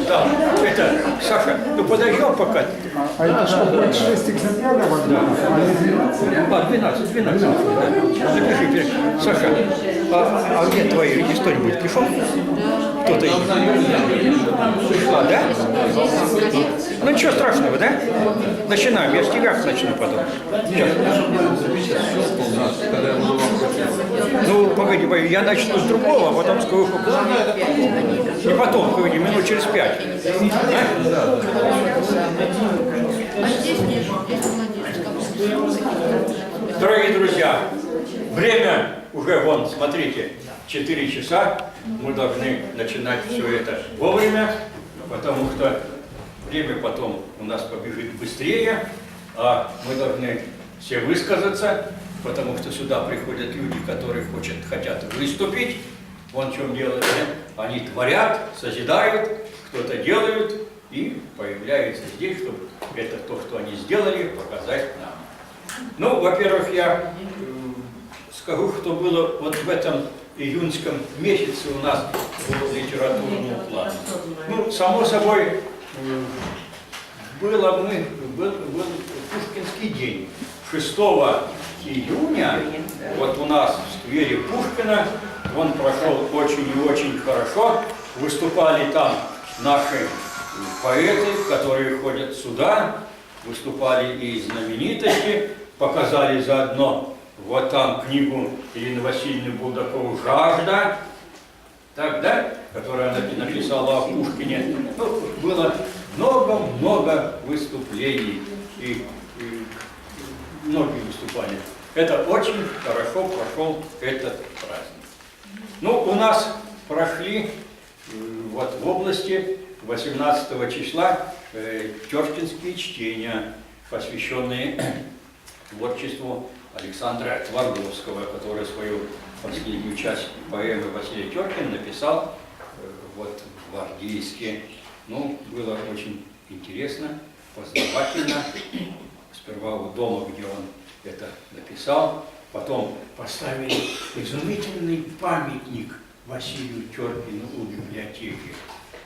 Да, это, Саша, ну подождем пока. А это что, будет 6 экземпляров? Да. А, 12, да. Запиши, Саша, а где твои? Или кто-нибудь пришел? Кто-то пришла, да? Ну ничего страшного, да? Начинаем, я с тебя начну потом. Сейчас. Ну, погоди, я начну с другого, а потом скажу, и потом, погоди, минут через 5. Дорогие друзья, время уже, вон, смотрите, 4 часа. Мы должны начинать все это вовремя, потому что время потом у нас побежит быстрее, а мы должны все высказаться, потому что сюда приходят люди, которые хотят выступить. Вон в чем дело, они творят, созидают, кто-то делают и появляются здесь, чтобы это то, что они сделали, показать нам. Ну, во-первых, я скажу, что было вот в этом июньском месяце у нас по литературному плану. Ну, само собой, был Пушкинский день. 6 июня, вот у нас в сквере Пушкина, он прошел очень и очень хорошо. Выступали там наши поэты, которые ходят сюда, выступали и знаменитости, показали заодно вот там книгу Ирины Васильевны Булдаковой «Жажда», так, да, которую она написала о Пушкине. Ну, было много-много выступлений и многие выступали. Это очень хорошо прошел этот праздник. Ну, у нас прошли вот в области 18 числа Теркинские чтения, посвященные творчеству Александра Твардовского, который свою последнюю часть поэмы Василий Теркин написал вот в Гвардейске. Ну, было очень интересно, познавательно. Сперва у дома, где он это написал, потом поставили изумительный памятник Василию Теркину у библиотеки.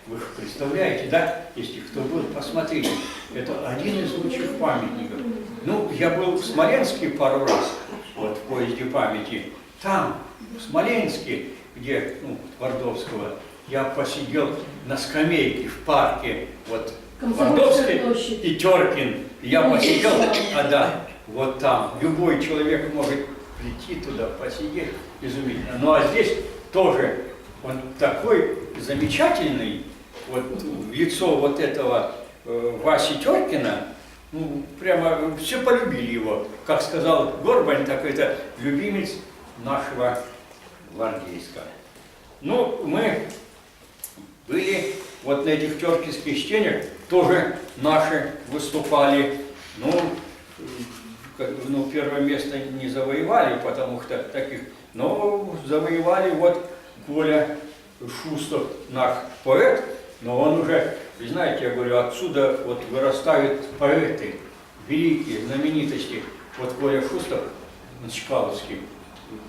Вы представляете, да? Если кто был, посмотрите. Это один из лучших памятников. Ну, я был в Смоленске пару раз, вот в поезде памяти. Там, в Смоленске, где, ну, Твардовского, я посидел на скамейке в парке, вот Твардовский и Теркин. Я посидел, вот там. Любой человек может прийти туда, посидеть, изумительно. Ну, а здесь тоже он такой замечательный, вот лицо вот этого Васи Теркина, ну, прямо все полюбили его. Как сказал Горбань, так это любимец нашего Гвардейска. Ну, мы были вот на этих теркинских чтениях, тоже наши выступали. Ну, первое место не завоевали, потому что таких, но завоевали вот Коля Шустов, наш поэт, но он уже, вы знаете, я говорю, отсюда вот вырастают поэты, великие, знаменитости. Вот Коля Шустов, Чкаловский,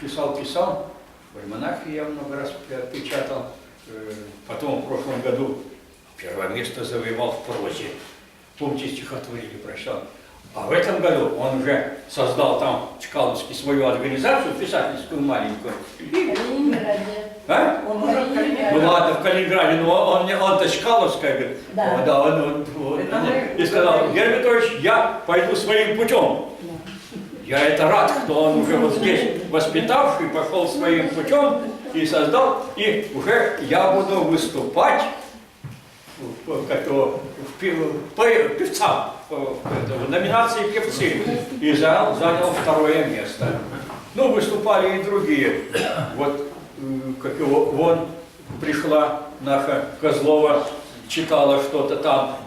писал, в альманахе я много раз печатал, потом в прошлом году первое место завоевал в прозе. Помните, стихотворение прочитал. А в этом году он уже создал там Чкаловский свою организацию, писательскую маленькую. А? Ну ладно, в Калининграде, но он-то Чкаловская, говорит. Да. Да, он и сказал: Герман Петрович, я пойду своим путем. Я это рад, что он уже вот здесь воспитавший, пошел своим путем и создал, и уже я буду выступать певцам в номинации «Певцы», и занял второе место. Ну, выступали и другие. Вот, как его, вон пришла наша Козлова, читала что-то там,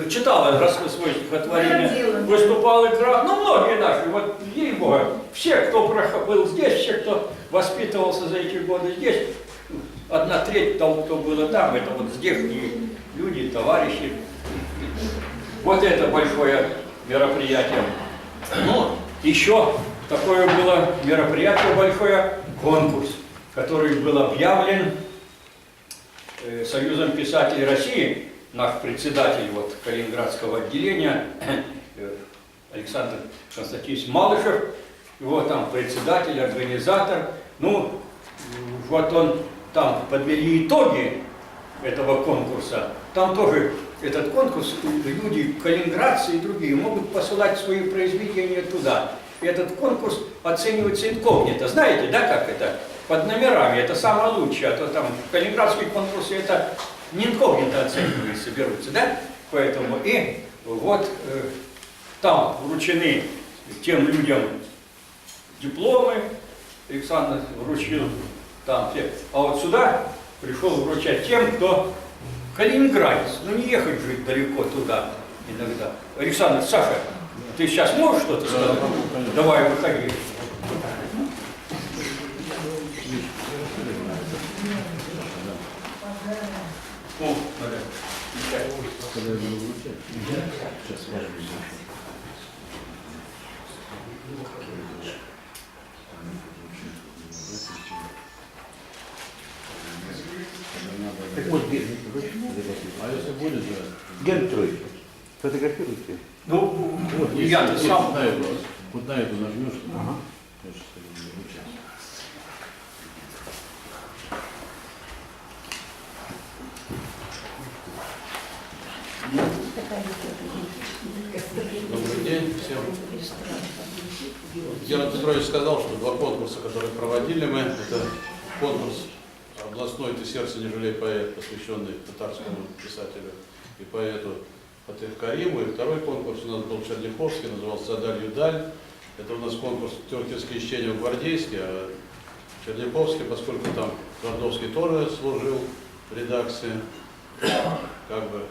читала свое стихотворение, выступал игра, ну, многие наши, вот, ей-богу, все, кто был здесь, все, кто воспитывался за эти годы здесь, 1/3 того, кто было там, это вот здешние люди, товарищи. Вот это большое мероприятие. Ну, еще такое было мероприятие большое, конкурс, который был объявлен Союзом писателей России, наш председатель вот, Калининградского отделения, Александр Константинович Малышев, его там председатель, организатор. Ну, вот он там подвели итоги этого конкурса. Там тоже этот конкурс, люди, калининградцы и другие, могут посылать свои произведения туда. И этот конкурс оценивается инкогнито. Знаете, да, как это? Под номерами. Это самое лучшее. А то там калининградские конкурсы, это не инкогнито оцениваются, берутся, да? Поэтому и вот там вручены тем людям дипломы. Александр вручил там все. А вот сюда пришел вручать тем, кто калининградец. Ну не ехать жить далеко туда иногда. Александр, Саша, ты сейчас можешь что-то сказать? Давай, выходи. О, надо. Так вот, а если будет, Герман Петрович, фотографируйте. Ну, Вот, я-то сам. Вот на эту нажмешь. Ага. Я сейчас вручаю. Добрый день всем. Герман Петрович сказал, что два конкурса, которые проводили мы, это конкурс областной «Ты сердце не жалей» поэт, посвященный татарскому писателю и поэту Фатих Кариму. И второй конкурс у нас был Черняховский, назывался «Далью даль». Это у нас конкурс «Теркинские чтения в Гвардейске», а Черняховский, поскольку там Твардовский тоже служил в редакции, как бы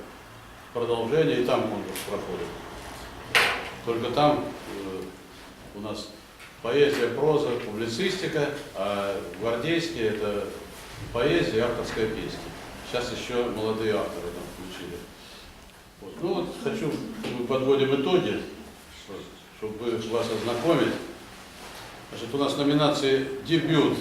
продолжение, и там конкурс проходит. Только там у нас поэзия, проза, публицистика, а в Гвардейске это поэзия и авторская песня. Сейчас еще молодые авторы там включили. Вот. Ну вот хочу, мы подводим итоги, чтобы вас ознакомить. Значит, у нас номинации «Дебют».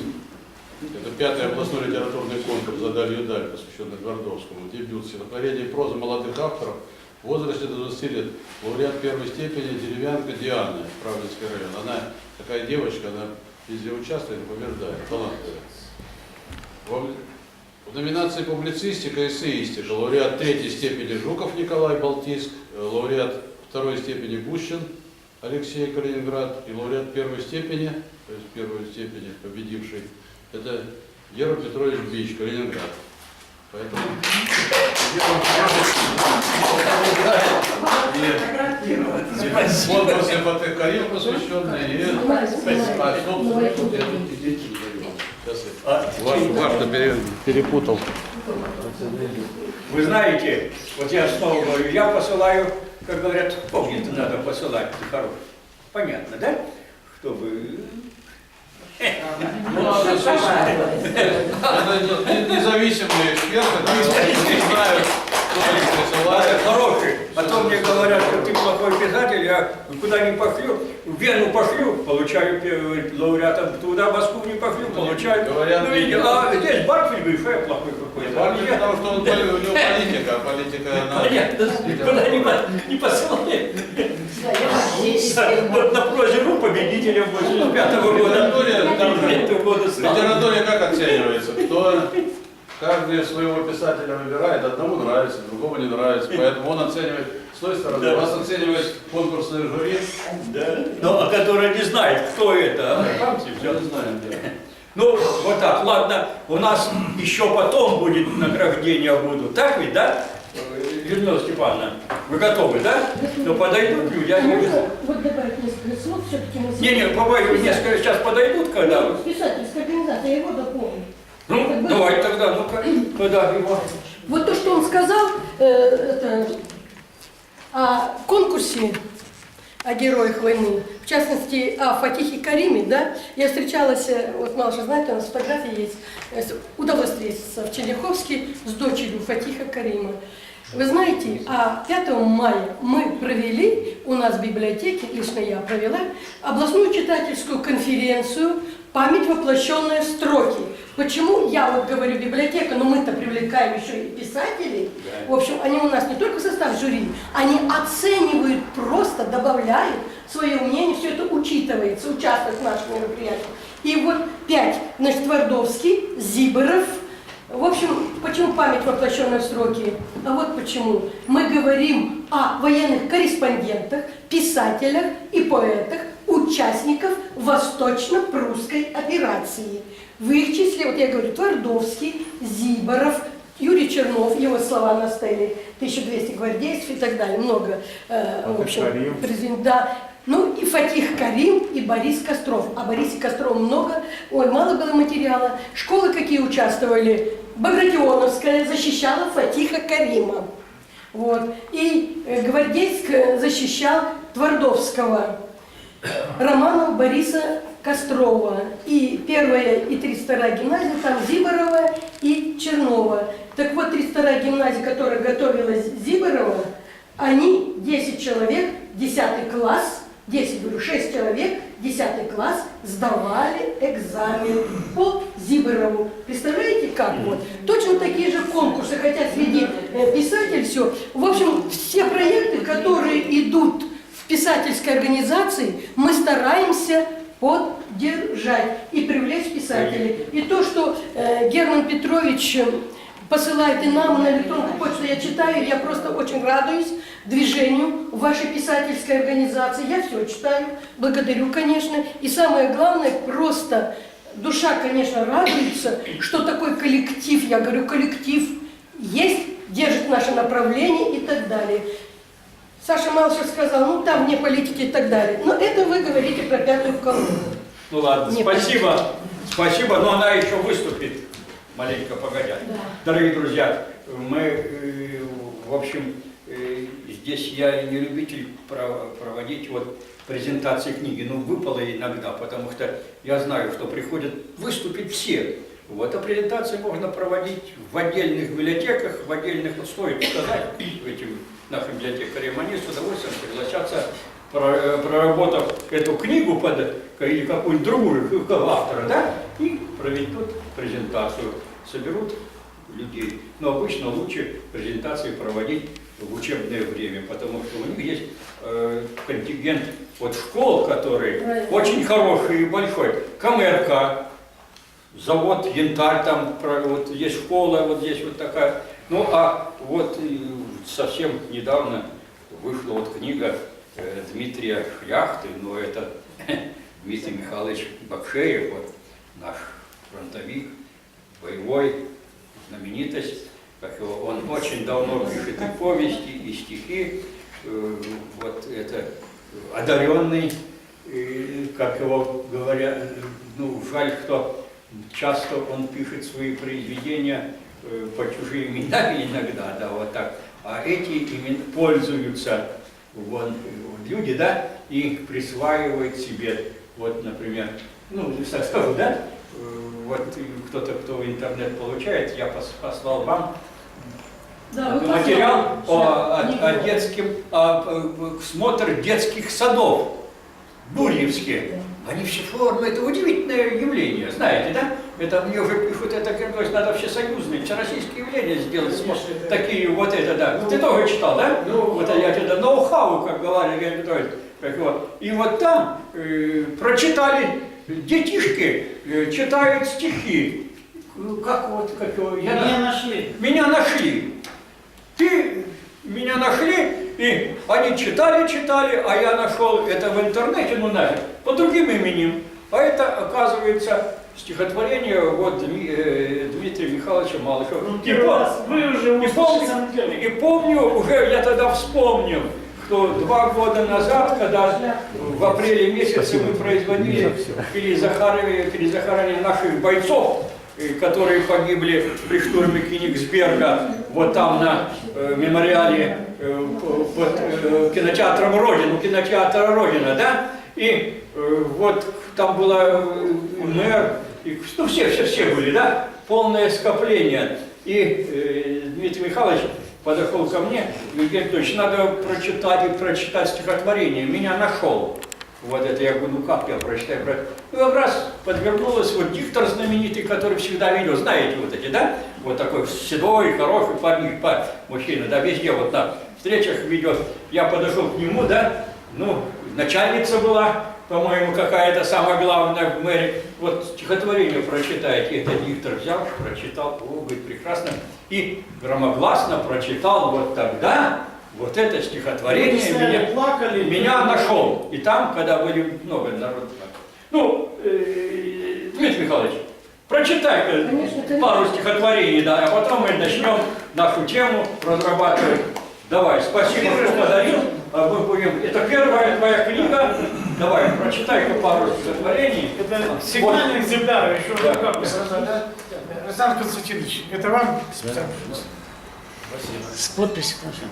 Это 5-й областной литературный конкурс «За далью даль», посвященный Твардовскому. Дебют стихотворение и проза молодых авторов в возрасте до 20 лет. Лауреат первой степени Деревянка Диана, Правдинский район. Она такая девочка, она везде участвует и побеждает, талантливая. В номинации «Публицистика и эссеистика» лауреат 3-й степени Жуков Николай Балтийск, лауреат 2-й степени Гущин Алексей Калининград и лауреат 1-й степени, то есть 1-й степени победивший, это Герман Петрович Бич, Калининград. Поэтому конкурсы Фатих Карим посвященные и ваш перепутал. Вы знаете, вот я снова говорю, я посылаю, как говорят, помните, надо посылать, ты хороший. Понятно, да? Чтобы... Ну, это независимые эксперты, которые знают, кто их присылает. Хороший. А то мне говорят, что ты плохой писатель, я куда не пошлю, в Вену пошлю, получаю лауреата, туда в Москву не пошлю, получаю. Говорят, ну, видите, а здесь Барфель говорит, что я плохой какой-то. Потому что он, у него политика, а политика она... Понятно, никуда не посылали. Вот на прозе.ру победителем 85-го года. Литературе как оценивается? Кто каждый своего писателя выбирает, одному нравится, другому не нравится, поэтому он оценивает с той стороны, да. Вас оценивает конкурсное жюри. Да. Ну, а которое не знает, кто это. Все знаем, да. Ну, вот так, ладно, у нас еще потом будет награждение будут, так ведь, да? Людмила Степановна, вы готовы, да? Ну, подойдут люди, они... Вот добавить несколько слов, все-таки мы... Не, побоюсь, несколько сейчас подойдут, когда... Писательская организация, я его дополню. Ну, давай тогда, ну-ка, когда его... Вот то, что он сказал, это, о конкурсе о героях войны, в частности, о Фатихе Кариме, да, я встречалась, вот Малыша знает, у нас фотографии есть, удалось встретиться в Черняховске с дочерью Фатиха Карима. Вы знаете, 5 мая мы провели у нас в библиотеке, лично я провела, областную читательскую конференцию память, воплощенная в строки. Почему я вот говорю библиотека, но мы-то привлекаем еще и писателей. В общем, они у нас не только в состав жюри, они оценивают, просто добавляют свое мнение, все это учитывается, участвует в нашем мероприятии. И вот 5, значит, Твардовский, Зиборов. В общем, почему память, воплощенная в строки? А вот почему. Мы говорим о военных корреспондентах, писателях и поэтах, участников восточно-прусской операции. В их числе, вот я говорю, Твардовский, Зиборов, Юрий Чернов, его слова на стеле, 1200 гвардейцев и так далее, много, в общем, да. Ну и Фатих Карим и Борис Костров. О Борисе Кострове много, ой, мало было материала. Школы какие участвовали? Багратионовская защищала Фатиха Карима. Вот. И Гвардейск защищал Твардовского. Романов Бориса Кострова. И 1-я и 32-я гимназия, там Зиборова и Чернова. Так вот, 32-я гимназия, которая готовилась Зиборова, они, 10 человек, 10 класс, 10, говорю, 6 человек, 10 класс сдавали экзамен по Зиборову. Представляете, как вот? Точно такие же конкурсы, хотя среди писателей все. В общем, все проекты, которые идут в писательской организации, мы стараемся поддержать и привлечь писателей. И то, что Герман Петрович посылает и нам на электронную почту, я читаю, я просто очень радуюсь движению вашей писательской организации. Я все читаю, благодарю, конечно. И самое главное, просто душа, конечно, радуется, что такой коллектив, я говорю, коллектив есть, держит наше направление и так далее. Саша Малышев сказал, ну там вне политики и так далее. Но это вы говорите про 5-ю колонну. Ну ладно, Не спасибо. Спасибо, но она еще выступит. Маленько погодя. Да. Дорогие друзья, мы, в общем, здесь я не любитель проводить вот презентации книги, но выпало иногда, потому что я знаю, что приходят выступить все. Вот, а презентации можно проводить в отдельных библиотеках, в отдельных, вот стоит сказать, этим нашим библиотекарям, они с удовольствием согласятся, проработав эту книгу или какую-нибудь другую автора, да, и проведут презентацию, соберут людей. Но обычно лучше презентации проводить в учебное время, потому что у них есть контингент вот школ, который очень хороший и большой. КМРК, завод Янтарь, там вот есть школа, вот здесь вот такая. Ну а вот совсем недавно вышла вот книга Дмитрия Шляхты, но это Дмитрий Михайлович Бакшеев, вот наш фронтовик, боевой, знаменитость. Он очень давно пишет и повести, и стихи, вот это одаренный, как его говорят, ну жаль, что часто он пишет свои произведения по чужим именам иногда, да, вот так, а эти именно пользуются вот, люди, да, и их присваивают себе, вот, например, ну, скажу, да, вот кто-то, кто интернет получает, я послал вам материал о смотр детских садов Бурьевские. Они все формы, это удивительное явление, знаете, да? Это мне уже пишут, это, говорят, надо всесоюзные, всероссийские явления сделать, такие вот это, да. Ты тоже читал, да? Ну, вот я тебе ноу-хау, как говорили, Георгий Петрович. И вот там прочитали, детишки читают стихи. Как вот, как его, меня нашли. Меня нашли, и они читали, а я нашел это в интернете, ну нафиг, по другим именем. А это, оказывается, стихотворение вот Дмитрия Михайловича Малышева. Ну, и помню, уже я тогда вспомнил, что 2 года назад, когда в апреле месяце мы производили перезахоронение наших бойцов, которые погибли при штурме Кенигсберга, вот там на мемориале под кинотеатром Родина, да? И вот там была мэр, и, ну все были, да? Полное скопление. И Дмитрий Михайлович подошел ко мне и говорит, Евгений Петрович, надо прочитать стихотворение. Меня нашел. Вот это я говорю, ну как я прочитаю? Ну, как раз подвернулась вот диктор знаменитый, который всегда видел, знаете вот эти, да? Вот такой седой, хороший парень, мужчина, да, везде вот на встречах ведет. Я подошел к нему, да, ну, начальница была, по-моему, какая-то самая главная в мэрии. Вот стихотворение прочитайте, это диктор взял, прочитал, о, говорит, прекрасно. И громогласно прочитал вот тогда, вот это стихотворение меня нашел. И там, когда были много народу. Ну, Дмитрий Михайлович, прочитай пару стихотворений, да, а потом мы начнем нашу тему разрабатывать. Давай, спасибо, что подарил. А мы будем... Это первая твоя книга. Давай, прочитай-ка пару стихотворений. Это сигнальный экземпляр, еще Да. как бы сразу, да? Александр Константинович, это вам? Спасибо. С подписью наша.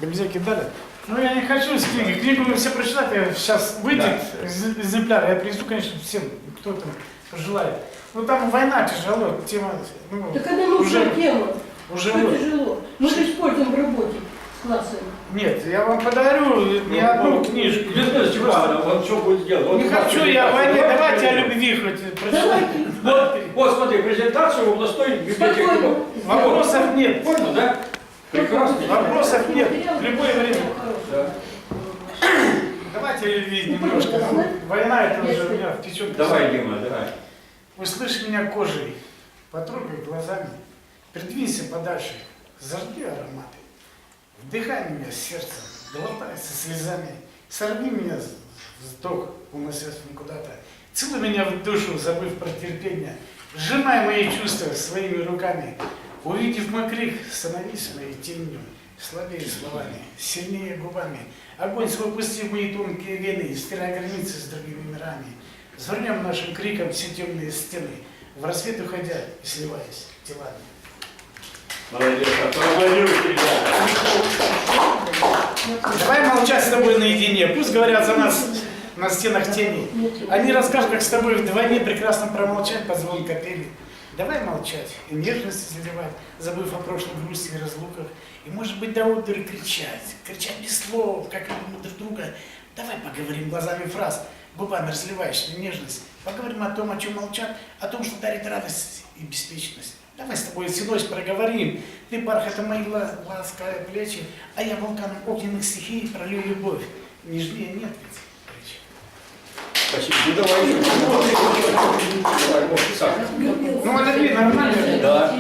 Гамзяки дали. Ну, я не хочу с книги. Книгу вы все прочитать, сейчас выйдет экземпляр. Я привезу, конечно, всем, кто там пожелает. Ну, там война тяжело, тема... Ну, Так это нужная тема. уже Что вот. тяжело. Мы же используем в работе с классами. Нет, я вам подарю не одну книжку. Людмила Степановна, он что будет делать? Не хочу я о войне, давайте о любви хоть прочитать. Давайте. Вот смотри, презентацию в областной библиотеке. Спокойно. Вопросов нет. Понял, да? Прекрасно. Вопросов нет. В любое время. Да. Давайте о любви немножко. Война это уже у меня в печенке. Давай, Дима, давай. Услышь меня кожей, потрогай глазами, придвинься подальше, зажги ароматы. Вдыхай меня сердцем, глотайся слезами, сорви меня вздох, уносясь куда-то. Целуй меня в душу, забыв про терпение, сжимай мои чувства своими руками. Увидев мой крик, становись моей тенью, слабее словами, сильнее губами. Огонь свой пусти в мои тонкие вены, стирая границы с другими мирами. Звернем нашим криком все темные стены, в рассвет уходя и сливаясь телами. Молодец, аплодируйте, ребята. Давай молчать с тобой наедине, пусть говорят за нас на стенах тени. Они расскажут, как с тобой вдвойне прекрасно промолчать под звон капели. Давай молчать и нежность изливать, забыв о прошлой грусти и разлуках. И, может быть, до одури кричать без слов, как любим друг друга. Давай поговорим глазами фраз, губами разливающими нежность. Поговорим о том, о чем молчат, о том, что дарит радость и беспечность. Давай с тобой всю ночь проговорим. Ты бархатом мои лаская плечи, а я вулканом огненных стихий пролью любовь. Нежнее нет ведь речи. Спасибо. Ну давай еще. Давай, вот, Саша. Ну, а любви нормально? Да.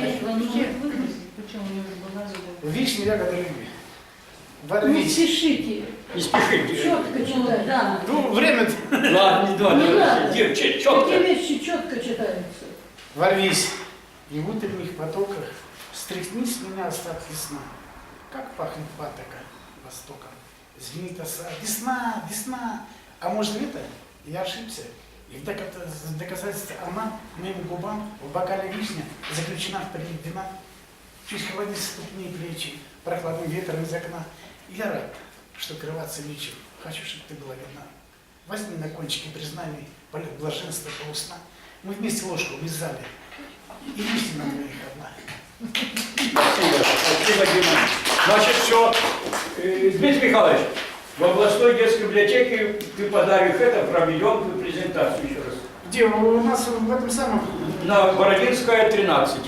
Вишня, ягода любви. Не Ворвись. спешите. Не спешите. Четко читать. Да. Ну, время... Ладно, Не ладно. надо. Четко. Такие вещи четко читаются. Ворвись. И в утренних потоках стряхни с меня остатки сна. Как пахнет патока востоком. Звенит оса. Весна, весна. А может это? Я ошибся. И в доказательство она моим губам в бокале вишня заключена в прилив вина. Чуть холодит ступни и плечи прохладным ветром из окна. Я рад, что крываться нечем. Хочу, чтобы ты была видна. Возьми на кончике признаний полет блаженства полусна. Мы вместе ложку вязали. И вишня на двоих одна. Спасибо, Дима. Значит, все. Дмитрий Михайлович, в областной детской библиотеке ты подаришь это, проведем презентацию еще раз. Где? У нас в этом самом... На Бородинская, 13.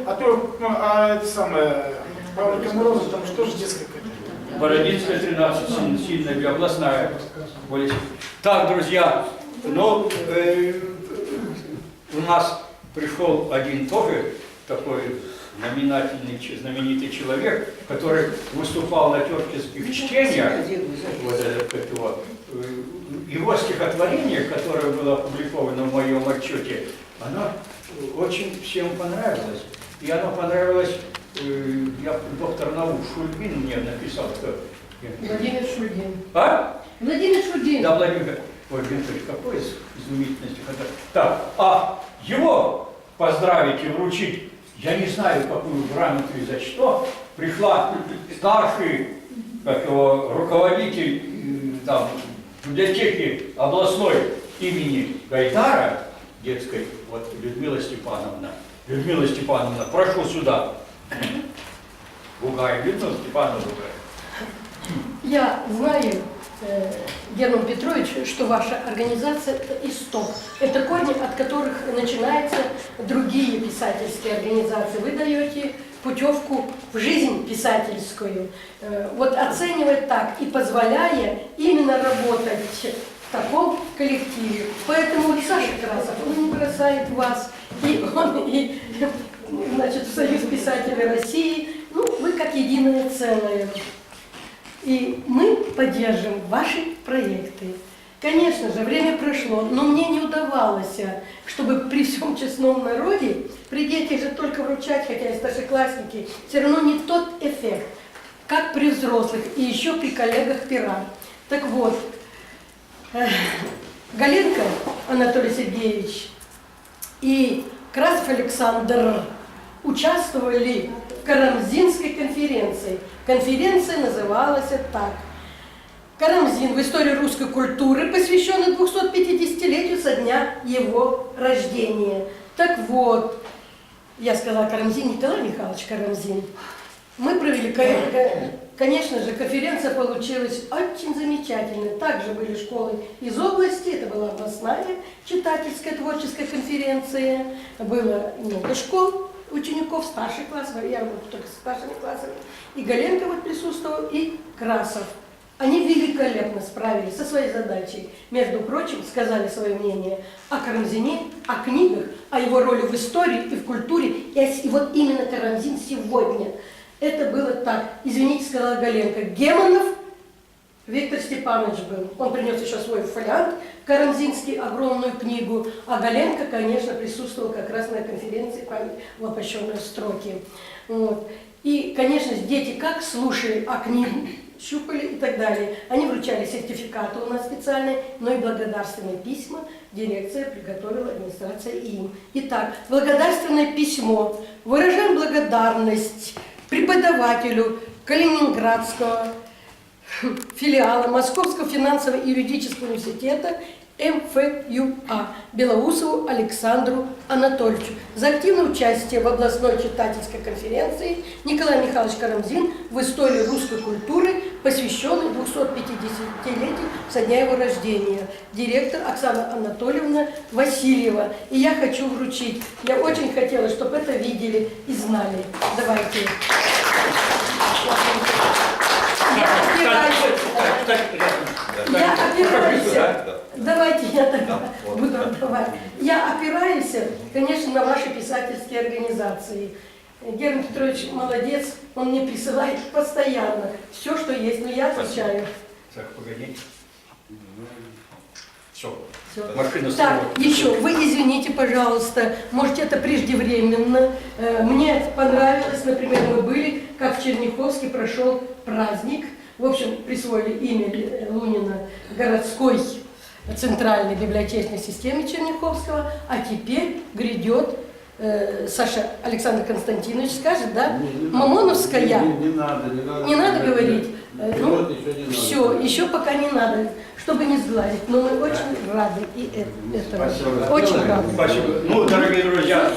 Это самое... Павлика Мороза, там что же детская какая-то? Бородинская, 13, сильная, областная. Так, друзья, ну, у нас пришел один тоже такой знаменитый человек, который выступал на тёркинских чтениях. Вот это, его стихотворение, которое было опубликовано в моем отчете, оно очень всем понравилось. И оно понравилось, доктор наук Шульгин мне написал, что... Владимир Шульгин. А? Владимир Шульгин. Да, Владимир. Ой, Винтович, какой изумительный стихотворение. Так, а его поздравить и вручить, я не знаю, какую грамоту и за что, пришла старший, как его, руководитель там, библиотеки областной имени Гайдара, детской, вот Людмила Степановна. Людмила Степановна, прошу сюда. Бугай, Людмила Степановна Бугай. Я знаю Герман Петрович, что ваша организация – это исток. Это корни, от которых начинаются другие писательские организации. Вы даете путевку в жизнь писательскую. Вот оценивая так и позволяя именно работать в таком коллективе. Поэтому Саша Красов, он не бросает вас, и он, значит, в Союз писателей России, ну, вы как единое целое. И мы поддержим ваши проекты. Конечно же, время прошло, но мне не удавалось, чтобы при всем честном народе, при детях же только вручать, хотя и старшеклассники, все равно не тот эффект, как при взрослых и еще при коллегах пера. Так вот, Галенко Анатолий Сергеевич и Красов Александр участвовали в Карамзинской конференции. Конференция называлась так: Карамзин в истории русской культуры, посвященный 250-летию со дня его рождения. Так вот, я сказала Карамзин, Николай Михайлович Карамзин. Мы провели, конечно же, конференция получилась очень замечательной. Также были школы из области, это была областная читательская творческая конференция. Было много школ, учеников старших классов, я работаю только с старшими классами. И Галенко вот присутствовал, и Красов. Они великолепно справились со своей задачей. Между прочим, сказали свое мнение о Карамзине, о книгах, о его роли в истории и в культуре. И вот именно Карамзин сегодня. Это было так. Извините, сказала Галенко. Гемонов Виктор Степанович был. Он принес еще свой фолиант, Карамзинский, огромную книгу. А Галенко, конечно, присутствовал как раз на конференции «Память воплощенной в строки». Вот. И, конечно, дети как слушали о книге, щупали и так далее. Они вручали сертификаты у нас специальные, но и благодарственные письма дирекция приготовила, администрация им. Итак, благодарственное письмо. Выражаем благодарность преподавателю Калининградского филиала Московского финансово-юридического университета МФЮА Белоусову Александру Анатольевичу за активное участие в областной читательской конференции Николай Михайлович Карамзин в истории русской культуры, посвященной 250-летию со дня его рождения. Директор Оксана Анатольевна Васильева. И я хочу вручить. Я очень хотела, чтобы это видели и знали. Давайте. Я опираюсь, давайте я так буду отдавать. Я опираюсь, конечно, на ваши писательские организации. Герман Петрович молодец, он мне присылает постоянно все, что есть, но я отвечаю. Так, погоди. Все. Машина так, еще, вы извините, пожалуйста, может, это преждевременно. Мне понравилось, например, мы были, как в Черняховске прошел праздник. В общем, присвоили имя Лунина городской центральной библиотечной системе Черняховского, а теперь грядет, Саша Александр Константинович скажет, да? Мамоновская. Не надо. Не надо говорить. Ну, еще все, еще пока не надо, чтобы не сгладить. Но мы очень рады и этому. Спасибо. Очень рады. Спасибо. Ну, дорогие друзья.